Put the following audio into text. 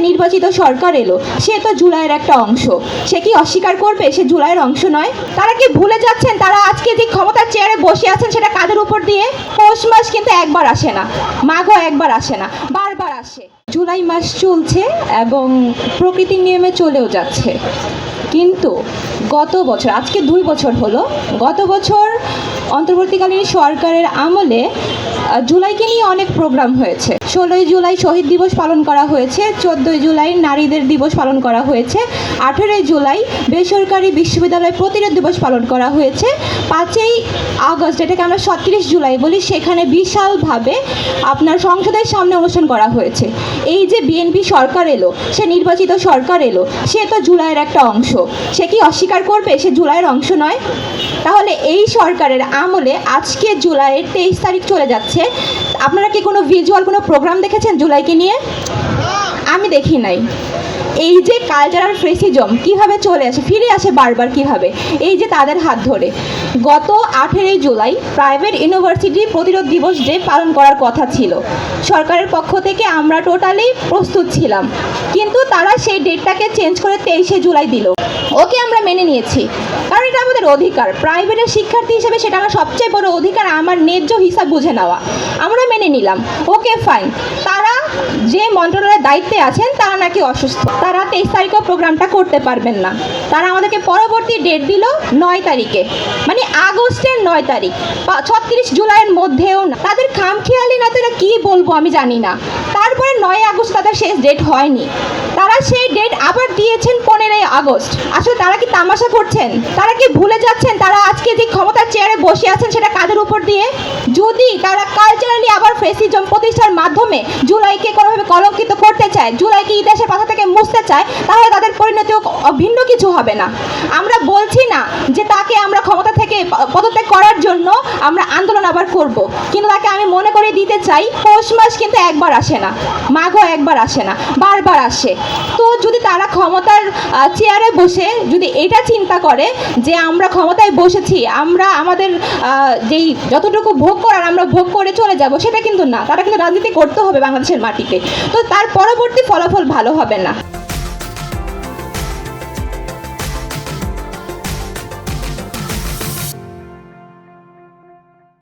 নির্বাচিত সরকার এলো, সে তো জুলাইয়ের একটা অংশ। সে কি অস্বীকার করবে সে জুলাইয়ের অংশ নয়? তারা কি ভুলে যাচ্ছেন তারা আজকে যে ক্ষমতার চেয়ারে বসে আছেন সেটা কাদের উপর দিয়ে? পৌষ মাস কিন্তু একবার আসে না, মাঘও একবার আসে না, বারবার আসে। জুলাই মাস চলছে এবং প্রকৃতির নিয়মে চলেও যাচ্ছে, কিন্তু গত বছর, আজকে 2 বছর হলো, গত বছর অন্তর্বর্তীকালীন সরকারের আমলে জুলাইকে নিয়ে অনেক প্রোগ্রাম হয়েছে। 16ই জুলাই শহীদ দিবস পালন করা হয়েছে, 14ই জুলাই নারীদের দিবস পালন করা হয়েছে, 18ই জুলাই বেসরকারি বিশ্ববিদ্যালয় প্রতিরোধ দিবস পালন করা হয়েছে, 5ই আগস্ট যেটাকে আমরা 37 জুলাই বলি, সেখানে বিশালভাবে আপনার সংসদের সামনে অনুষ্ঠান করা হয়েছে। এই যে বিএনপি সরকার এলো, সে নির্বাচিত সরকার এলো, সে তো জুলাইয়ের একটা অংশ। সে কি অস্বীকার করবে সে জুলাইয়ের অংশ নয়? তাহলে এই সরকারের আমলে আজকে জুলাইয়ের 23 তারিখ চলে যাচ্ছে, আপনারা কি কোনো ভিজুয়াল কোনো প্রোগ্রাম দেখেছেন জুলাইকে নিয়ে? আমি দেখি নাই। এই যে কালচারাল ফ্রেসিজম কীভাবে চলে আসে, ফিরে আসে বারবার কীভাবে, এই যে তাদের হাত ধরে গত 18ই জুলাই প্রাইভেট ইউনিভার্সিটি প্রতিরোধ দিবস ডে পালন করার কথা ছিল। সরকারের পক্ষ থেকে আমরা টোটালি প্রস্তুত ছিলাম, কিন্তু তারা সেই ডেটটাকে চেঞ্জ করে 23শে জুলাই দিল। ওকে আমরা মেনে নিয়েছি, কারণ এটা আমাদের অধিকার। প্রাইভেটের শিক্ষার্থী হিসেবে সেটা আমার সবচেয়ে বড় অধিকার, আমার ন্যায্য হিসাব বুঝে নেওয়া। আমরা মেনে নিলাম, ওকে ফাইন। তারা যে মন্ত্রণালয়ের দায়িত্বে আছেন তারা নাকি অসুস্থ, তারা 23 তারিখেও প্রোগ্রামটা করতে পারবেন না। তারা আমাদেরকে পরবর্তী ডেট দিল 9 তারিখে, মানে আগস্টের 9 তারিখ, 36 জুলাইয়ের মধ্যেও না। তাদের খামখেয়ালি না, তারা কী বলবো আমি জানি না। তারপরে 9 আগস্ট তাদের শেষ ডেট হয়নি, তারা সেই ডেট আবার দিয়েছেন 15ই আগস্ট। আসলে তারা কি তামাশা করছেন? তারা কি ভুলে যাচ্ছেন তারা আজকে যে ক্ষমতার চেয়ারে বসে আছেন সেটা কাদের উপর দিয়ে? যদি তারা কালচারালি আবার ফ্যাসিজম প্রতিষ্ঠার মাধ্যমে জুলাইকে কোনোভাবে কলঙ্কিত করতে চায়, জুলাইকে ইতিহাসের পাতা থেকে মুছতে চায়, তাহলে তাদের পরিণতিও ভিন্ন কিছু হবে না। আমরা বলছি না যে তাকে আমরা ক্ষমতা থেকে পদত্যাগ করার জন্য আমরা আন্দোলন আবার করব, কিন্তু তাকে আমি মনে করে দিতে চাই পৌষ মাস কিন্তু একবার আসে না, মাঘও একবার আসে না, বারবার আসে। তো যদি তারা ক্ষমতার চেয়ারে বসে যদি এটা চিন্তা করে যে আমরা ক্ষমতায় বসেছি, আমরা আমাদের যেই যতটুকু ভোগ করার আমরা ভোগ করে চলে যাব, সেটা কিন্তু না। তারা কিন্তু রাজনীতি করতে হবে বাংলাদেশের মাটিতে, তো তার পরবর্তী ফলাফল ভালো হবে না।